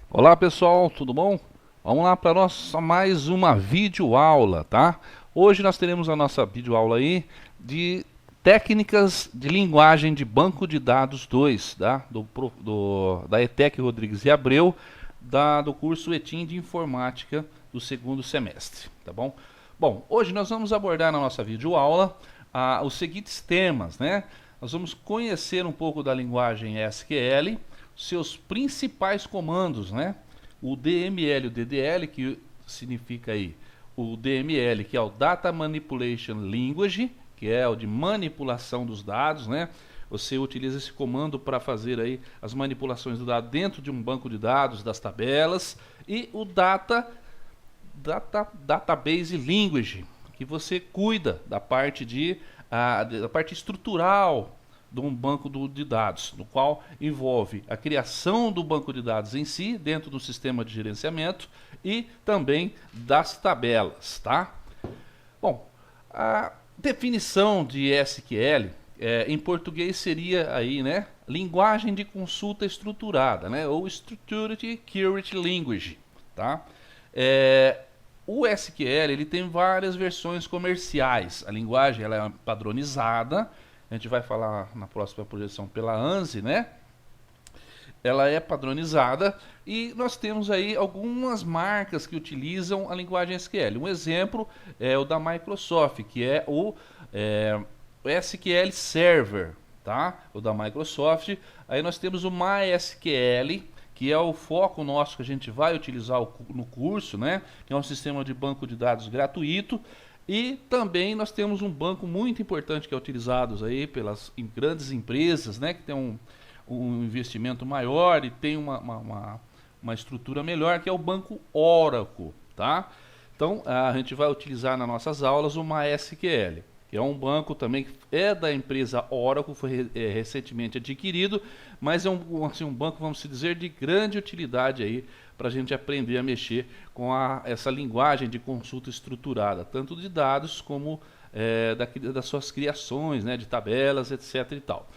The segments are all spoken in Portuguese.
Olá pessoal, tudo bom? Vamos lá para nossa mais uma videoaula, tá? Hoje nós teremos a nossa videoaula aí de técnicas de linguagem de banco de dados 2, tá? Da ETEC Rodrigues e Abreu, do curso ETIM de Informática do segundo semestre, tá bom? Bom, hoje nós vamos abordar na nossa videoaula os seguintes temas, né? Nós vamos conhecer um pouco da linguagem SQL, seus principais comandos, né? O DML e o DDL, que significa aí o DML, que é o Data Manipulation Language, que é o de manipulação dos dados, né? Você utiliza esse comando para fazer aí as manipulações do dado dentro de um banco de dados, das tabelas, e o Database Language, que você cuida da parte estrutural de um banco de dados, no qual envolve a criação do banco de dados em si, dentro do sistema de gerenciamento, e também das tabelas, tá? Bom, a definição de SQL em português seria aí, né, linguagem de consulta estruturada, né, ou Structured Query Language, tá? É, o SQL ele tem várias versões comerciais. A linguagem ela é padronizada. A gente vai falar na próxima projeção pela ANSI, né? Ela é padronizada e nós temos aí algumas marcas que utilizam a linguagem SQL. Um exemplo é o da Microsoft, que é o SQL Server, tá? O da Microsoft. Aí nós temos o MySQL, que é o foco nosso que a gente vai utilizar no curso, né? Que é um sistema de banco de dados gratuito. E também nós temos um banco muito importante que é utilizado aí pelas grandes empresas, né? Que tem um investimento maior e tem uma estrutura melhor, que é o banco Oracle, tá? Então a gente vai utilizar nas nossas aulas o MySQL, que é um banco também que é da empresa Oracle, foi recentemente adquirido, mas é um banco, vamos dizer, de grande utilidade aí para a gente aprender a mexer com essa linguagem de consulta estruturada, tanto de dados como das suas criações, né, de tabelas, etc. e tal.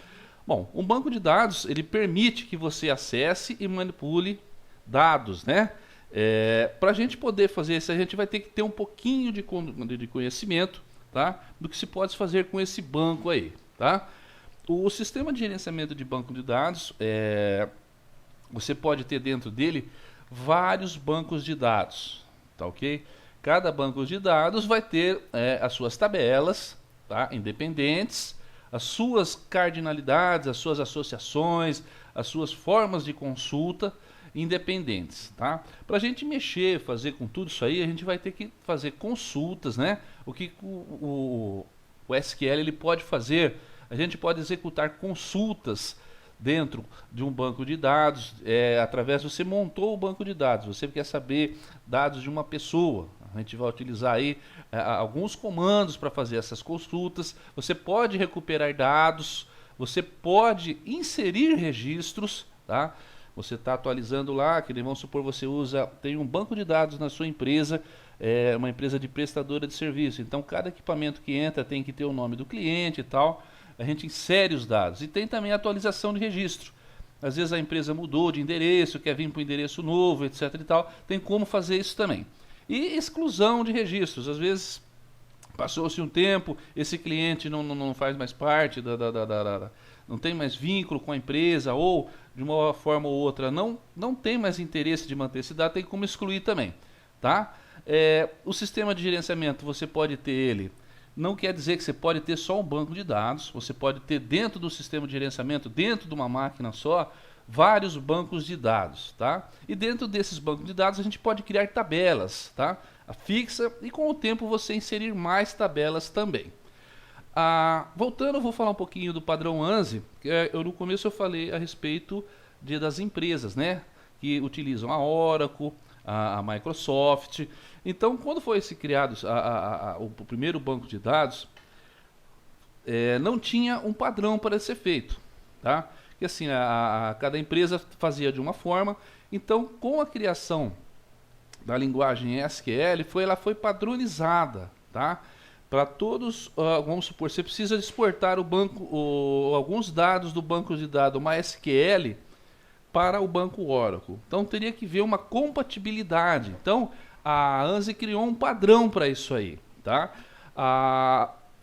Bom, um banco de dados ele permite que você acesse e manipule dados, né? Para a gente poder fazer isso, a gente vai ter que ter um pouquinho de conhecimento, tá? Do que se pode fazer com esse banco aí, tá? O sistema de gerenciamento de banco de dados, você pode ter dentro dele vários bancos de dados, tá ok? Cada banco de dados vai ter as suas tabelas, tá? Independentes, as suas cardinalidades, as suas associações, as suas formas de consulta independentes, tá? Para a gente mexer, fazer com tudo isso aí, a gente vai ter que fazer consultas, né? O que o SQL ele pode fazer? A gente pode executar consultas dentro de um banco de dados, através você montou o banco de dados, você quer saber dados de uma pessoa, a gente vai utilizar aí alguns comandos para fazer essas consultas. Você pode recuperar dados, você pode inserir registros, tá? Você está atualizando lá, que vamos supor tem um banco de dados na sua empresa, uma empresa de prestadora de serviço. Então cada equipamento que entra tem que ter o nome do cliente e tal. A gente insere os dados e tem também a atualização de registro. Às vezes a empresa mudou de endereço, quer vir para o endereço novo, etc. e tal. Tem como fazer isso também. E exclusão de registros. Às vezes passou-se um tempo, esse cliente não faz mais parte, não tem mais vínculo com a empresa, ou de uma forma ou outra não tem mais interesse de manter esse dado, tem como excluir também. Tá? O sistema de gerenciamento, você pode ter ele. Não quer dizer que você pode ter só um banco de dados, você pode ter dentro do sistema de gerenciamento, dentro de uma máquina só, vários bancos de dados, tá? E dentro desses bancos de dados a gente pode criar tabelas, tá? A fixa e com o tempo você inserir mais tabelas também. Voltando, eu vou falar um pouquinho do padrão ANSI. No começo eu falei a respeito das empresas, né? Que utilizam a Oracle, a Microsoft. Então, quando foi criado o primeiro banco de dados, não tinha um padrão para ser feito, tá? E assim, cada empresa fazia de uma forma. Então, com a criação da linguagem SQL, ela foi padronizada, tá? Para todos, vamos supor, você precisa exportar alguns dados do banco de dados MySQL para o banco Oracle. Então teria que ver uma compatibilidade. Então a ANSI criou um padrão para isso aí, tá?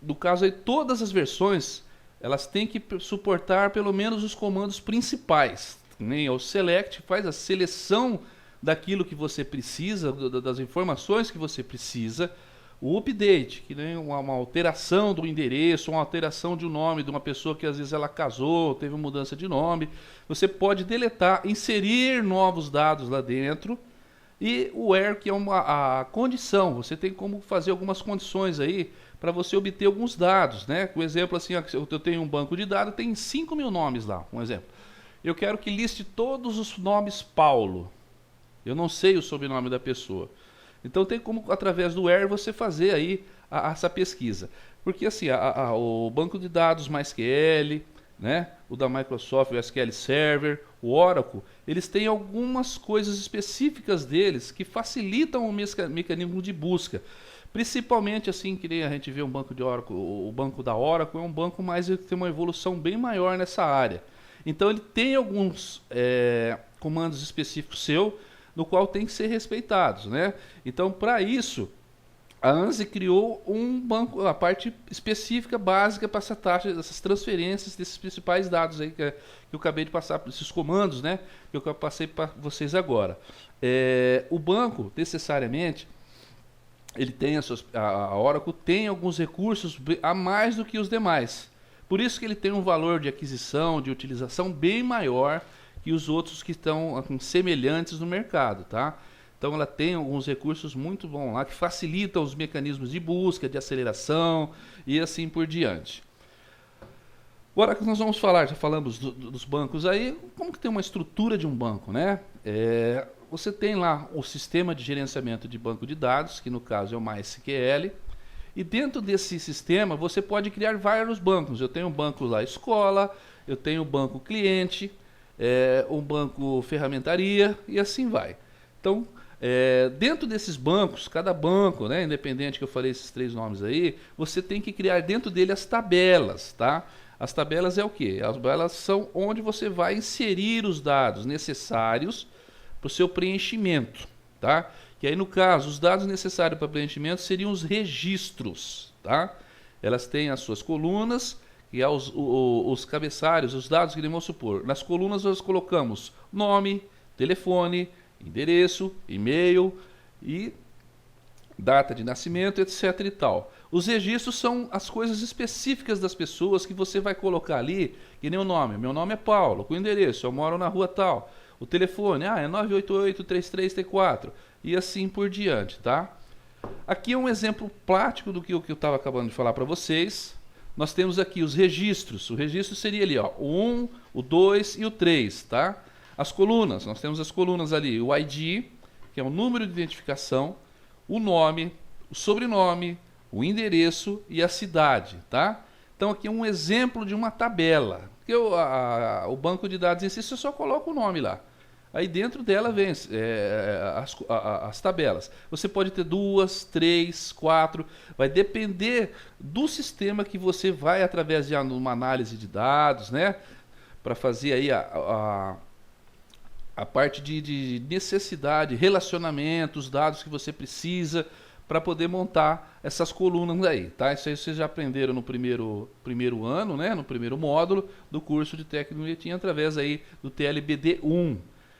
No caso aí, todas as versões elas têm que suportar pelo menos os comandos principais. Nem o select faz a seleção daquilo que você precisa, das informações que você precisa. O update, que nem uma alteração do endereço, uma alteração de um nome de uma pessoa que às vezes ela casou, teve uma mudança de nome. Você pode deletar, inserir novos dados lá dentro. E o where, que é a condição. Você tem como fazer algumas condições aí para você obter alguns dados, né? Por exemplo, assim, eu tenho um banco de dados, tem 5.000 nomes lá, um exemplo. Eu quero que liste todos os nomes Paulo. Eu não sei o sobrenome da pessoa. Então tem como, através do where, você fazer aí essa pesquisa. Porque assim, o banco de dados MySQL, né, o da Microsoft, o SQL Server, o Oracle, eles têm algumas coisas específicas deles que facilitam o mecanismo de busca. Principalmente assim, que nem a gente vê um banco de Oracle, o banco da Oracle é um banco mais que tem uma evolução bem maior nessa área. Então ele tem alguns comandos específicos seu, no qual tem que ser respeitados, né? Então, para isso, a ANSI criou um banco, a parte específica, básica para essa taxa, essas transferências desses principais dados aí que eu acabei de passar, esses comandos, né? Que eu passei para vocês agora. O banco, necessariamente, ele tem a Oracle tem alguns recursos a mais do que os demais. Por isso que ele tem um valor de aquisição, de utilização bem maior que os outros que estão semelhantes no mercado, tá? Então ela tem alguns recursos muito bons lá que facilitam os mecanismos de busca, de aceleração e assim por diante. Agora que nós vamos falar, já falamos dos bancos aí, como que tem uma estrutura de um banco, né? Você tem lá o sistema de gerenciamento de banco de dados, que no caso é o MySQL, e dentro desse sistema você pode criar vários bancos. Eu tenho um banco lá escola, eu tenho um banco cliente, um banco ferramentaria e assim vai. Então, dentro desses bancos, cada banco, né, independente que eu falei esses 3 nomes aí, você tem que criar dentro dele as tabelas, tá? As tabelas é o quê? As tabelas são onde você vai inserir os dados necessários para o seu preenchimento, tá? Que aí no caso, os dados necessários para preenchimento seriam os registros, tá? Elas têm as suas colunas, que é os cabeçalhos, os dados que vamos supor. Nas colunas nós colocamos nome, telefone, endereço, e-mail e data de nascimento, etc e tal. Os registros são as coisas específicas das pessoas que você vai colocar ali, que nem o nome. Meu nome é Paulo, com o endereço, eu moro na rua tal. O telefone, é 988-3334 e assim por diante, tá? Aqui é um exemplo prático do que eu estava acabando de falar para vocês. Nós temos aqui os registros. O registro seria ali, ó, o 1, o 2 e o 3, tá? As colunas, nós temos as colunas ali, o ID, que é o número de identificação, o nome, o sobrenome, o endereço e a cidade, tá? Então aqui é um exemplo de uma tabela. Porque o banco de dados em si, você só coloca o nome lá. Aí dentro dela vem as tabelas. Você pode ter 2, 3, 4. Vai depender do sistema que você vai através de uma análise de dados, né? Para fazer aí a parte de necessidade, relacionamento, os dados que você precisa para poder montar essas colunas aí, tá? Isso aí vocês já aprenderam no primeiro ano, né? No primeiro módulo do curso de técnico de TIM através aí do TLBD1.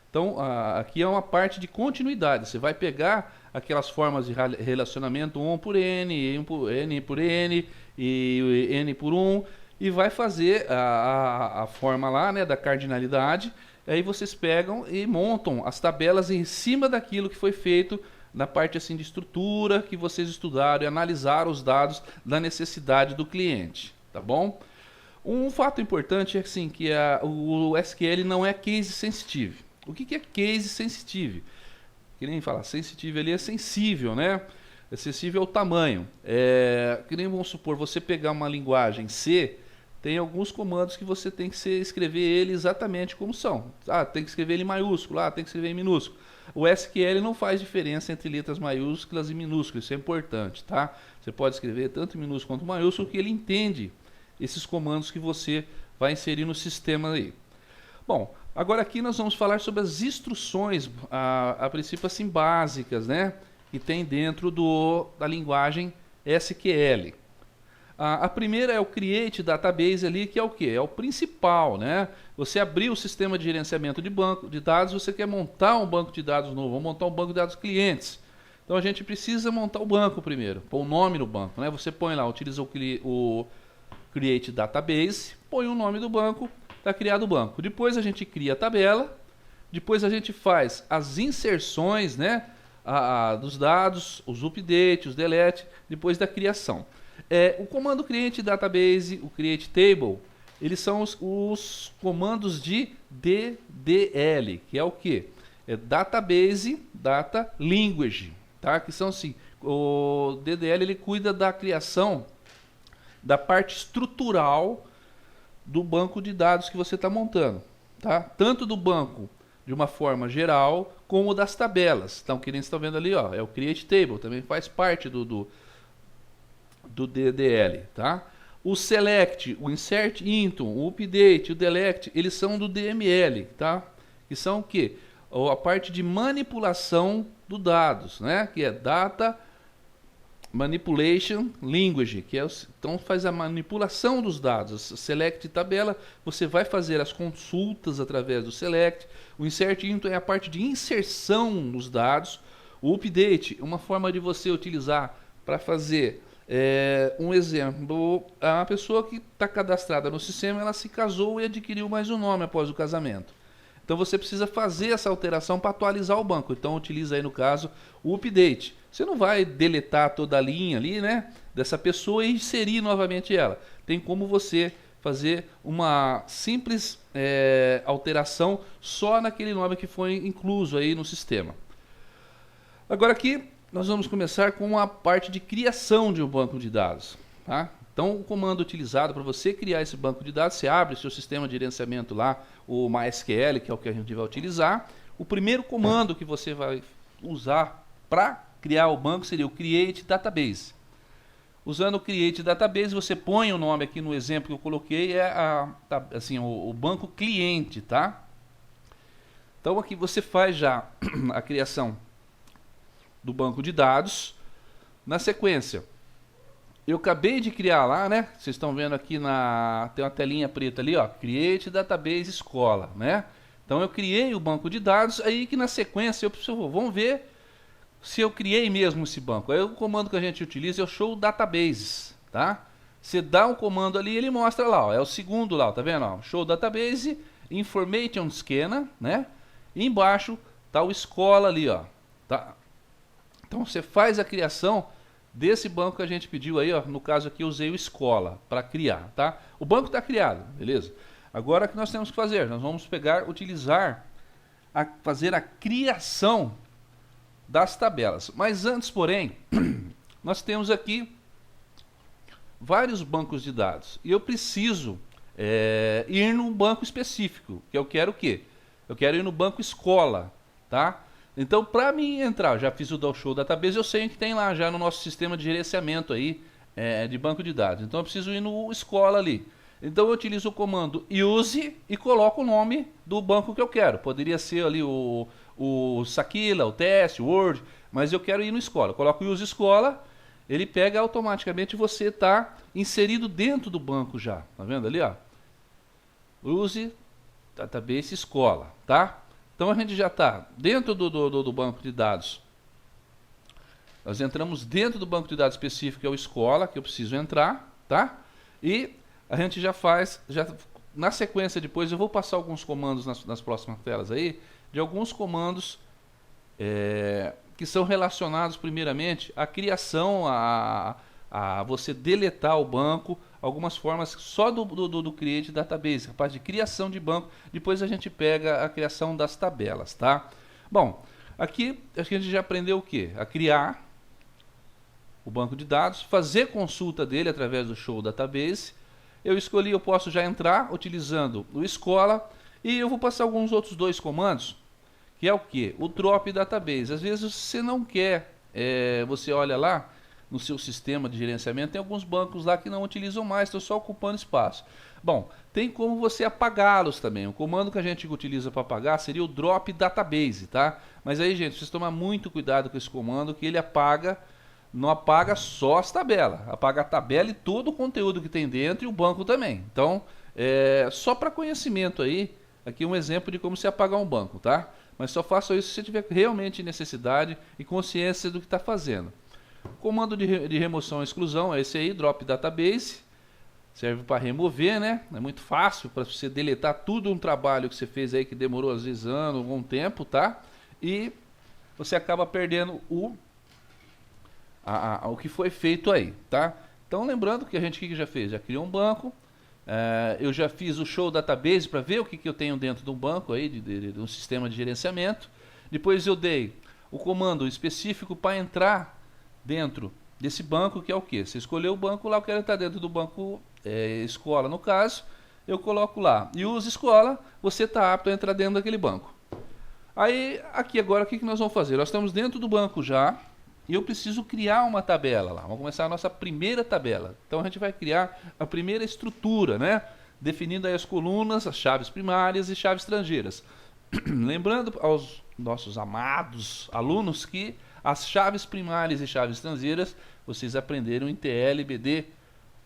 Então, aqui é uma parte de continuidade. Você vai pegar aquelas formas de relacionamento 1 por N, N por N e N por 1 e vai fazer a forma lá, né, da cardinalidade. Aí vocês pegam e montam as tabelas em cima daquilo que foi feito na parte assim de estrutura que vocês estudaram e analisaram os dados da necessidade do cliente, tá bom? Um fato importante é assim, que o SQL não é case sensitive. O que é case sensitive? Que nem falar, sensitive ali é sensível, né? É sensível ao tamanho. Que nem vamos supor, você pegar uma linguagem C, tem alguns comandos que você tem que escrever ele exatamente como são. Tem que escrever ele em maiúsculo, tem que escrever em minúsculo. O SQL não faz diferença entre letras maiúsculas e minúsculas, isso é importante, tá? Você pode escrever tanto em minúsculo quanto em maiúsculo, que ele entende esses comandos que você vai inserir no sistema aí. Bom, Agora aqui nós vamos falar sobre as instruções, a princípio assim básicas, né? Que tem dentro da linguagem SQL. A primeira é o Create Database ali, que é o quê? É o principal, né? Você abriu o sistema de gerenciamento de banco de dados, você quer montar um banco de dados novo, vamos montar um banco de dados clientes. Então a gente precisa montar o banco primeiro, pôr o nome no banco, né? Você põe lá, utiliza o Create Database, põe o nome do banco, está criado o banco. Depois a gente cria a tabela, depois a gente faz as inserções, né? Dos dados, os updates, os delete, depois da criação. O comando Create Database, o Create Table, eles são os comandos de DDL, que é o que? É Database Data Language, tá? Que são assim, o DDL ele cuida da criação da parte estrutural do banco de dados que você está montando, tá? Tanto do banco de uma forma geral, como das tabelas. Então, que nem vocês estão vendo ali, ó, é o Create Table, também faz parte do DDL, tá? O Select, o Insert Into, o Update, o Delete, eles são do DML, tá? Que são o quê? A parte de manipulação dos dados, né? Que é Data Manipulation Language, que é então faz a manipulação dos dados. Select tabela, você vai fazer as consultas através do Select. O Insert Into é a parte de inserção nos dados. O Update, uma forma de você utilizar para fazer um exemplo, a pessoa que está cadastrada no sistema, ela se casou e adquiriu mais um nome após o casamento. Então você precisa fazer essa alteração para atualizar o banco. Então utiliza aí no caso o update. Você não vai deletar toda a linha ali, né, dessa pessoa e inserir novamente ela. Tem como você fazer uma simples alteração só naquele nome que foi incluso aí no sistema. Agora aqui nós vamos começar com a parte de criação de um banco de dados, tá? Então, o comando utilizado para você criar esse banco de dados, você abre o seu sistema de gerenciamento lá, o MySQL, que é o que a gente vai utilizar. O primeiro comando que você vai usar para criar o banco seria o Create Database. Usando o Create Database, você põe o nome aqui no exemplo que eu coloquei, assim, o banco cliente, tá? Então, aqui você faz já a criação do banco de dados. Na sequência, eu acabei de criar lá, né? Vocês estão vendo aqui tem uma telinha preta ali, ó, Create Database Escola, né? Então eu criei o banco de dados, aí que na sequência vamos ver se eu criei mesmo esse banco. Aí o comando que a gente utiliza é o Show Databases, tá? Você dá um comando ali, ele mostra lá, ó, é o segundo lá, tá vendo? Ó, Show Database, Information Scanner, né? E embaixo tá o Escola ali, ó, tá? Então você faz a criação desse banco que a gente pediu aí, ó, no caso aqui eu usei o Escola para criar, tá? O banco está criado, beleza? Agora o que nós temos que fazer? Nós vamos fazer a criação das tabelas. Mas antes, porém, nós temos aqui vários bancos de dados. E eu preciso ir num banco específico, que eu quero o quê? Eu quero ir no banco Escola, tá? Então, para mim entrar, eu já fiz o Show Database, eu sei que tem lá já no nosso sistema de gerenciamento aí, de banco de dados. Então, eu preciso ir no Escola ali. Então, eu utilizo o comando use e coloco o nome do banco que eu quero. Poderia ser ali o Sakila, o Teste, o Word, mas eu quero ir no Escola. Eu coloco o use Escola, ele pega automaticamente, você está inserido dentro do banco já. Tá vendo ali, ó? Use Database Escola, tá? Então a gente já está dentro do banco de dados. Nós entramos dentro do banco de dados específico, que é o Escola, que eu preciso entrar, tá? E a gente já faz, na sequência depois, eu vou passar alguns comandos nas próximas telas aí, de alguns comandos que são relacionados primeiramente à criação, a você deletar o banco, algumas formas só do Create Database, a parte de criação de banco, depois a gente pega a criação das tabelas, tá? Bom, aqui a gente já aprendeu o que? A criar o banco de dados, fazer consulta dele através do Show Database. Eu posso já entrar utilizando o Escola e eu vou passar alguns outros dois comandos, que é o que? O Drop Database. Às vezes você não quer, você olha lá, no seu sistema de gerenciamento, tem alguns bancos lá que não utilizam mais, estão só ocupando espaço. Bom, tem como você apagá-los também. O comando que a gente utiliza para apagar seria o drop database, tá? Mas aí, gente, vocês tomar muito cuidado com esse comando, que ele apaga, não apaga só as tabelas, apaga a tabela e todo o conteúdo que tem dentro e o banco também. Então, só para conhecimento aí, aqui um exemplo de como se apagar um banco, tá? Mas só faça isso se você tiver realmente necessidade e consciência do que está fazendo. Comando de remoção e exclusão é esse aí, drop database. Serve para remover, né? É muito fácil para você deletar tudo um trabalho que você fez aí que demorou às vezes anos, algum tempo, tá? E você acaba perdendo o que foi feito aí, tá? Então lembrando que a gente que já fez, já criou um banco, eu já fiz o show database para ver o que eu tenho dentro de um banco aí, de um sistema de gerenciamento. Depois eu dei o comando específico para entrar dentro desse banco, que é o que? Você escolheu o banco lá, eu quero entrar dentro do banco escola, no caso, eu coloco lá. E usa escola, você está apto a entrar dentro daquele banco. Aí, aqui agora, o que nós vamos fazer? Nós estamos dentro do banco já, e eu preciso criar uma tabela lá. Vamos começar a nossa primeira tabela. Então a gente vai criar a primeira estrutura, né? Definindo aí as colunas, as chaves primárias e chaves estrangeiras. Lembrando aos nossos amados alunos que as chaves primárias e chaves estrangeiras vocês aprenderam em TLBD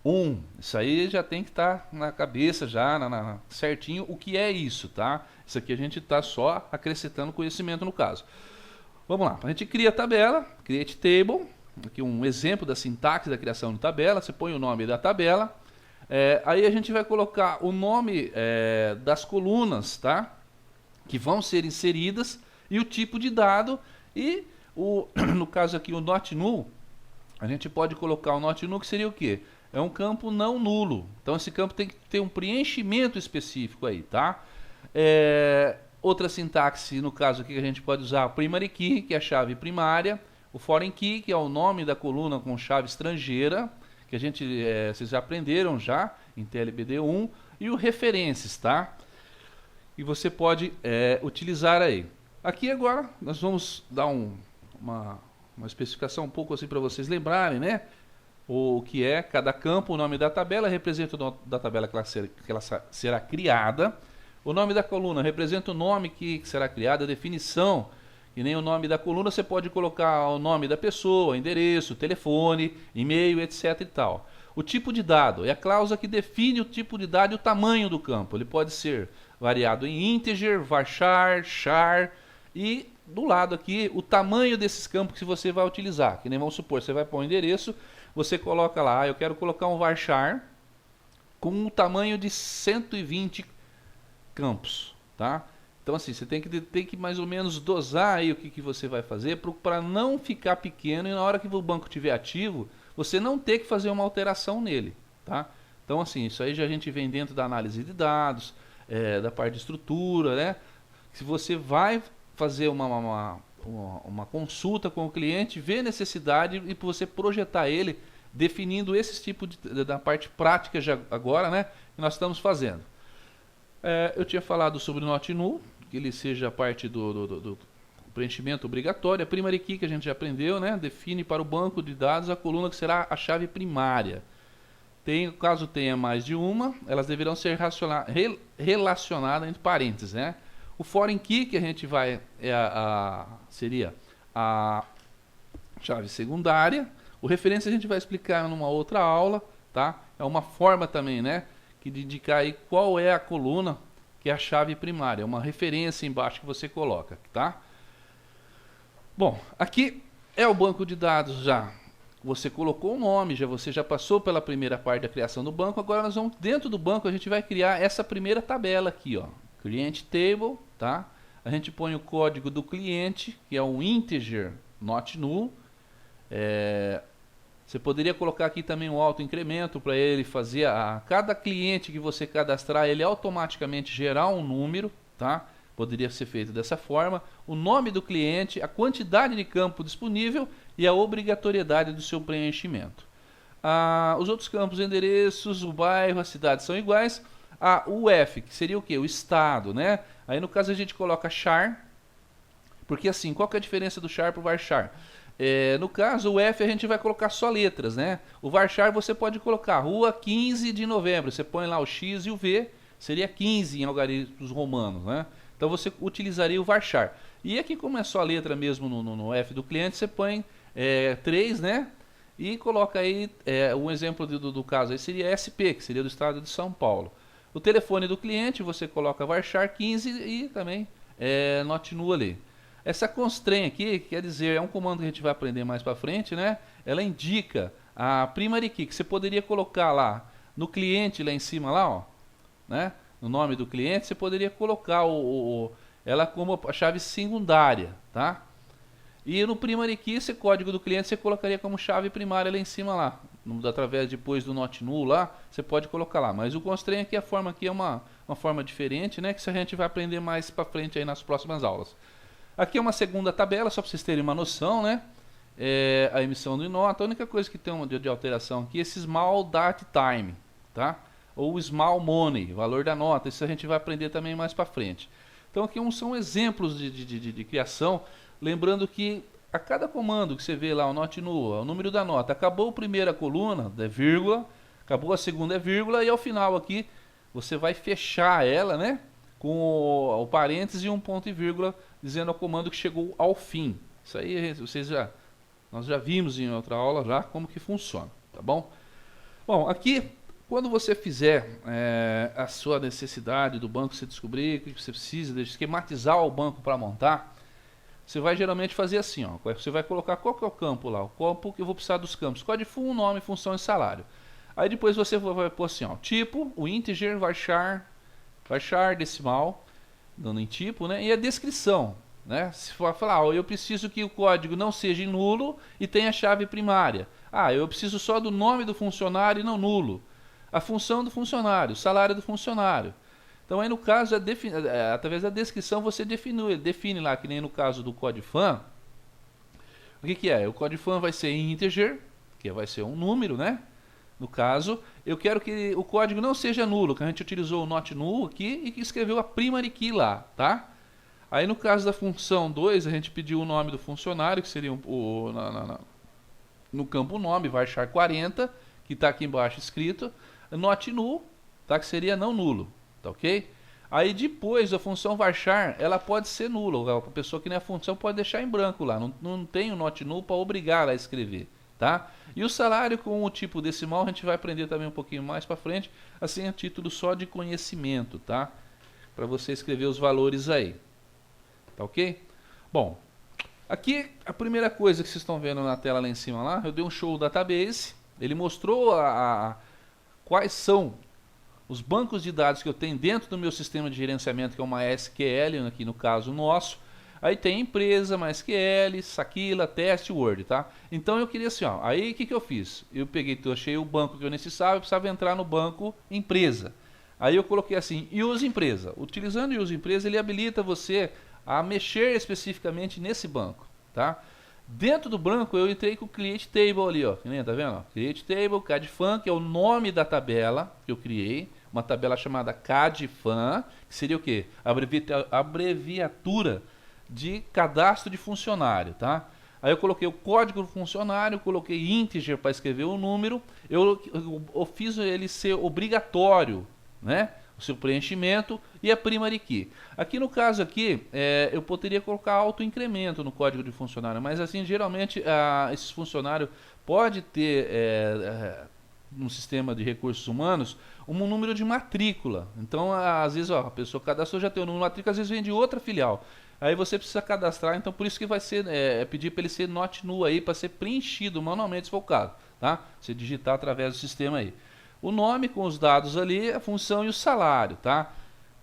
1. Isso aí já tem que estar na cabeça já, certinho o que é isso, tá? Isso aqui a gente está só acrescentando conhecimento no caso. Vamos lá, a gente cria a tabela, create table, aqui um exemplo da sintaxe da criação de tabela, você põe o nome da tabela, aí a gente vai colocar o nome das colunas, tá? Que vão ser inseridas e o tipo de dado e, no caso aqui, o not null, a gente pode colocar o not null que seria o quê? É um campo não nulo, então esse campo tem que ter um preenchimento específico aí, tá? Outra sintaxe, no caso aqui, que a gente pode usar a primary key, que é a chave primária, o foreign key, que é o nome da coluna com chave estrangeira, que a gente, vocês já aprenderam já em TLBD 1, e o referências, tá? E você pode utilizar aí. Aqui agora nós vamos dar uma especificação um pouco assim para vocês lembrarem, né? O que é cada campo, o nome da tabela representa o nome da tabela que ela será criada. O nome da coluna representa o nome que será criado, a definição, e nem o nome da coluna você pode colocar o nome da pessoa, endereço, telefone, e-mail, etc e tal. O tipo de dado é a cláusula que define o tipo de dado e o tamanho do campo. Ele pode ser variado em integer, varchar, char e do lado aqui o tamanho desses campos que você vai utilizar. Que nem vamos supor, você vai pôr o endereço, você coloca lá, eu quero colocar um varchar com um tamanho de 120 campos, tá? Então assim, você tem que mais ou menos dosar aí o que você vai fazer para não ficar pequeno e na hora que o banco estiver ativo, você não ter que fazer uma alteração nele, tá? Então assim, isso aí já a gente vem dentro da análise de dados, da parte de estrutura, né? Se você vai fazer uma consulta com o cliente, ver necessidade e você projetar ele definindo esse tipo da parte prática já agora, né? Que nós estamos fazendo. Eu tinha falado sobre o not null, que ele seja parte do preenchimento obrigatório. A primary key que a gente já aprendeu, né? Define para o banco de dados a coluna que será a chave primária. Caso tenha mais de uma, elas deverão ser relacionadas entre parênteses, né? O foreign key que a gente vai seria a chave secundária. O referência a gente vai explicar numa outra aula, tá? É uma forma também, né? Que de indicar aí qual é a coluna que é a chave primária, uma referência embaixo que você coloca, tá? Bom, aqui é o banco de dados já. Você colocou o nome, você já passou pela primeira parte da criação do banco, agora nós vamos dentro do banco, a gente vai criar essa primeira tabela aqui, ó. Client Table, tá? A gente põe o código do cliente, que é um integer not null. Você poderia colocar aqui também um autoincremento para ele fazer cada cliente que você cadastrar, ele automaticamente gerar um número, tá? Poderia ser feito dessa forma. O nome do cliente, a quantidade de campo disponível e a obrigatoriedade do seu preenchimento. Os outros campos, endereços, o bairro, a cidade são iguais. O F, que seria o quê? O estado, né? Aí no caso a gente coloca char, porque assim, qual que é a diferença do char para o varchar? No caso, o F a gente vai colocar só letras, né? O varchar você pode colocar Rua 15 de Novembro. Você põe lá o X e o V, seria 15 em algarismos romanos, né? Então você utilizaria o varchar. E aqui, como é só letra mesmo no F do cliente, você põe 3, né? E coloca aí um exemplo do caso aí seria SP, que seria do estado de São Paulo. O telefone do cliente você coloca varchar 15 e também not null ali. Essa constraint aqui, quer dizer, é um comando que a gente vai aprender mais para frente, né? Ela indica a primary key, que você poderia colocar lá no cliente, lá em cima, lá, ó, né? No nome do cliente, você poderia colocar ela como a chave secundária, tá? E no primary key, esse código do cliente, você colocaria como chave primária lá em cima, lá. Através depois do not null lá, você pode colocar lá. Mas o constraint aqui, a forma aqui é uma forma diferente, né? Que a gente vai aprender mais para frente aí nas próximas aulas. Aqui é uma segunda tabela, só para vocês terem uma noção, né? A emissão de nota. A única coisa que tem de alteração aqui é esse small date time, tá? Ou small money, valor da nota. Isso a gente vai aprender também mais para frente. Então aqui são exemplos de criação. Lembrando que a cada comando que você vê lá, o not null, o número da nota, acabou a primeira coluna, é vírgula, acabou a segunda é vírgula, e ao final aqui você vai fechar ela, né? Com o parênteses e um ponto e vírgula, dizendo ao comando que chegou ao fim. Isso aí nós já vimos em outra aula já como que funciona, tá bom? Bom, aqui, quando você fizer a sua necessidade do banco, você descobrir que você precisa de esquematizar o banco para montar, você vai geralmente fazer assim, ó. Você vai colocar qual que é o campo lá, o campo que eu vou precisar dos campos, código full, nome, função e salário. Aí depois você vai pôr assim, ó, tipo, o integer, varchar decimal, dando em tipo, né? E a descrição, né? Se for falar, ó, eu preciso que o código não seja nulo e tenha chave primária. Ah, eu preciso só do nome do funcionário e não nulo. A função do funcionário, o salário do funcionário. Então aí no caso, através da descrição você define lá, que nem no caso do CodeFan. O que é? O CodeFan vai ser integer, que vai ser um número, né? No caso, eu quero que o código não seja nulo, que a gente utilizou o not null aqui e que escreveu a primary key lá, tá? Aí no caso da função 2, a gente pediu o nome do funcionário, que seria no campo nome, varchar 40, que está aqui embaixo escrito, not null, tá? Que seria não nulo, tá ok? Aí depois a função varchar, ela pode ser nula, a pessoa que nem a função pode deixar em branco lá, não tem o not null para obrigar ela a escrever. Tá? E o salário com o tipo decimal a gente vai aprender também um pouquinho mais para frente, assim a título só de conhecimento, tá? Para você escrever os valores aí, tá ok? Bom, aqui a primeira coisa que vocês estão vendo na tela lá em cima lá, eu dei um show database, ele mostrou quais são os bancos de dados que eu tenho dentro do meu sistema de gerenciamento, que é uma SQL, aqui no caso nosso. Aí tem empresa, MySQL, Saquila, Teste, Word, tá? Então eu queria assim, ó, aí o que eu fiz? Eu achei o banco que eu precisava entrar no banco empresa. Aí eu coloquei assim, use empresa. Utilizando o use empresa, ele habilita você a mexer especificamente nesse banco, tá? Dentro do banco eu entrei com o Create Table ali, ó, tá vendo? Ó? Create Table, CADFan, que é o nome da tabela que eu criei, uma tabela chamada CADFan, que seria o quê? Abreviatura de cadastro de funcionário, tá? Aí eu coloquei o código do funcionário, coloquei integer para escrever o número, eu fiz ele ser obrigatório, né? O seu preenchimento e a primary key. Aqui no caso aqui, eu poderia colocar autoincremento no código de funcionário, mas assim, geralmente, esse funcionário pode ter, no sistema de recursos humanos, um número de matrícula. Então, às vezes, ó, a pessoa cadastrou, já tem o número de matrícula, às vezes vem de outra filial. Aí você precisa cadastrar, então por isso que vai ser pedir para ele ser not null aí, para ser preenchido manualmente se for o caso, tá? Você digitar através do sistema aí. O nome com os dados ali, a função e o salário, tá?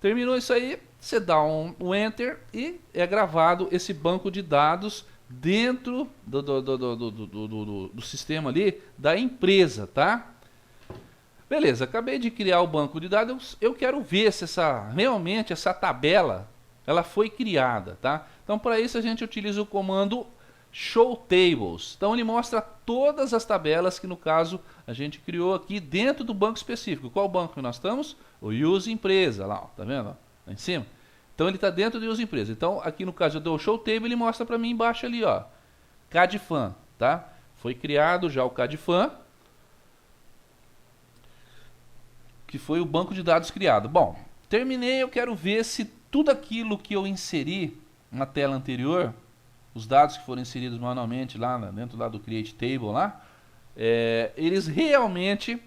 Terminou isso aí, você dá um Enter e é gravado esse banco de dados dentro do sistema ali da empresa, tá? Beleza, acabei de criar o banco de dados, eu quero ver se realmente essa tabela ela foi criada, tá? Então para isso a gente utiliza o comando show tables. Então ele mostra todas as tabelas que no caso a gente criou aqui dentro do banco específico. Qual banco que nós estamos? O use empresa, lá, ó, tá vendo? Lá em cima. Então ele está dentro do use empresa. Então aqui no caso eu dou o show table, ele mostra para mim embaixo ali, ó. CADFAN, tá? Foi criado já o CADFAN, que foi o banco de dados criado. Bom, terminei, eu quero ver se tudo aquilo que eu inseri na tela anterior, os dados que foram inseridos manualmente lá dentro lá do Create Table lá, eles realmente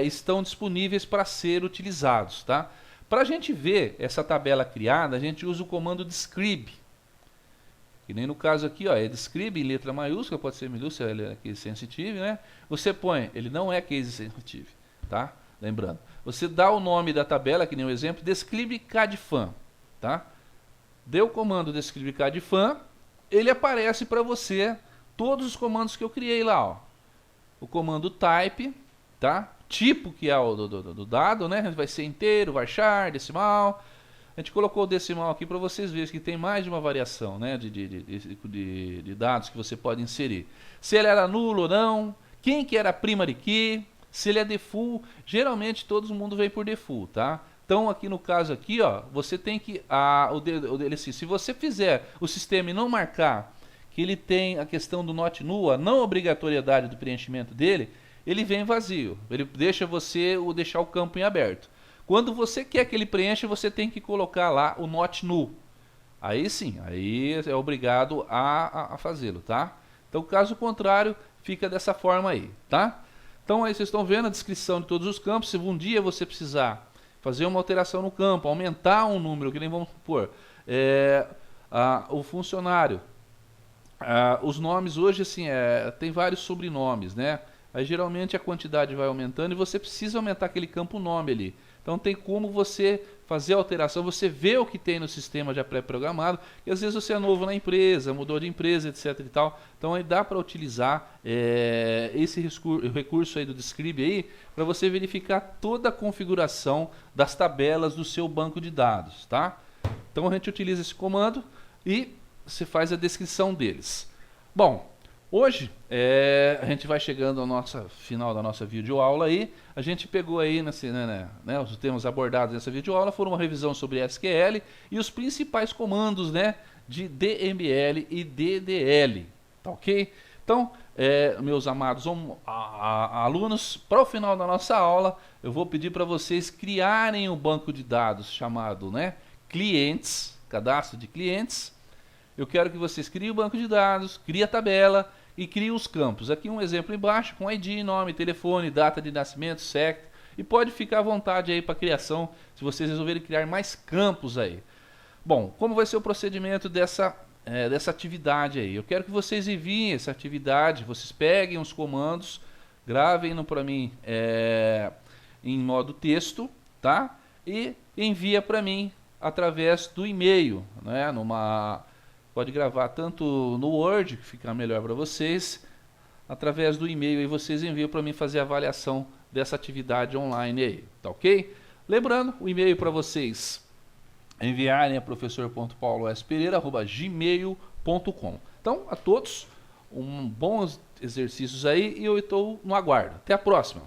estão disponíveis para ser utilizados, tá? Para a gente ver essa tabela criada, a gente usa o comando describe. Que nem no caso aqui, ó, é describe em letra maiúscula, pode ser minúscula, ele é case sensitive, né? Você põe, ele não é case sensitive, tá? Lembrando. Você dá o nome da tabela, que nem o exemplo, describe CADFAN, tá? Deu o comando describe CADFAN, ele aparece para você todos os comandos que eu criei lá, ó. O comando type, tá? Tipo que é o do dado, né? Vai ser inteiro, varchar, decimal. A gente colocou o decimal aqui para vocês verem que tem mais de uma variação, né, de dados que você pode inserir. Se ele era nulo ou não, quem que era primary key, se ele é default, geralmente todo mundo vem por default, tá? Então aqui no caso aqui, ó, você tem que se você fizer o sistema e não marcar que ele tem a questão do not null, a não obrigatoriedade do preenchimento dele, ele vem vazio. Ele deixa você deixar o campo em aberto. Quando você quer que ele preencha, você tem que colocar lá o not null. Aí sim, aí é obrigado a fazê-lo, tá? Então, caso contrário, fica dessa forma aí, tá? Então, aí vocês estão vendo a descrição de todos os campos. Se um dia você precisar fazer uma alteração no campo, aumentar um número, que nem vamos supor, o funcionário, os nomes hoje, assim, tem vários sobrenomes, né? Aí, geralmente, a quantidade vai aumentando e você precisa aumentar aquele campo nome ali. Então tem como você fazer a alteração, você vê o que tem no sistema já pré-programado, e às vezes você é novo na empresa, mudou de empresa, etc e tal. Então aí dá para utilizar esse recurso aí do Describe aí, para você verificar toda a configuração das tabelas do seu banco de dados, tá? Então a gente utiliza esse comando e você faz a descrição deles. Bom, hoje a gente vai chegando ao final da nossa videoaula aí. A gente pegou aí, os temas abordados nessa videoaula foram uma revisão sobre SQL e os principais comandos, né, de DML e DDL, tá ok? Então, meus amados alunos, para o final da nossa aula, eu vou pedir para vocês criarem um banco de dados chamado, né, clientes, cadastro de clientes. Eu quero que vocês criem o banco de dados, criem a tabela e crie os campos. Aqui um exemplo embaixo com ID, nome, telefone, data de nascimento, sexo. E pode ficar à vontade aí para criação, se vocês resolverem criar mais campos aí. Bom, como vai ser o procedimento dessa atividade aí? Eu quero que vocês enviem essa atividade, vocês peguem os comandos, gravem-no para mim em modo texto, tá? E envia para mim através do e-mail, né? Pode gravar tanto no Word, que fica melhor para vocês, através do e-mail aí vocês enviam para mim fazer a avaliação dessa atividade online aí, tá ok? Lembrando, o e-mail para vocês enviarem a professor.pauloespereira@gmail.com. Então, a todos, bons exercícios aí e eu estou no aguardo. Até a próxima!